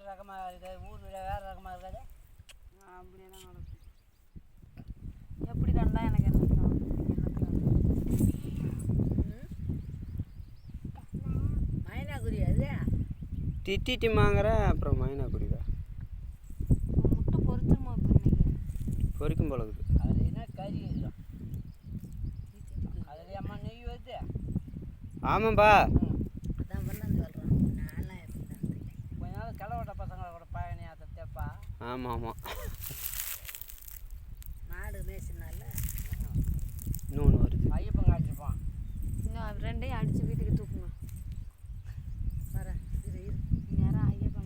ரகமாக இருக்குது, ஊர் வேறு ரகமாக இருக்காது. அப்படியே தான் நடக்கும். எப்படி கண்டா எனக்கு என்ன மைனாக்குருவி அது திட்டிட்டு மாங்கிற அப்புறம் மைனாக்குருவியா முட்டை பொறிச்சிருமா இப்போ இன்னைக்கு பொறிக்கும் போலகுது. அதில் என்ன கறி இருக்கும், அதில் அம்மா நெய் வருது. ஆமாம்பா அதான் பண்ணு சொல்கிறேன். நான்லாம் எப்படி தான் கொஞ்ச நாள் கிளவட்ட பசங்களை கூட பயணி அதை தேப்பா. ஆமாம் ஆமாம். மாடு மேய்ச்சினால இன்னொன்று வருது. ஐயப்பன் காய்ச்சிருப்பான். இன்னும் ரெண்டையும் அடித்து வீட்டுக்கு தூக்குங்க. வரேன் இரு இரு. நேரம் ஐயப்பன்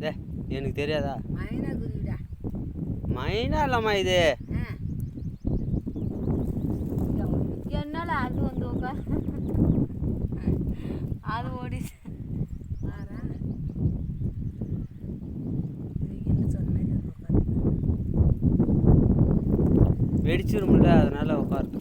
டே எனக்கு தெரியாதா? மைனாக்குருவிடா. மைனா இல்லைம்மா இது. என்னால் அது வந்து உட்கார் அது ஓடி வெடிச்சிருமில்ல அதனால உட்காருது.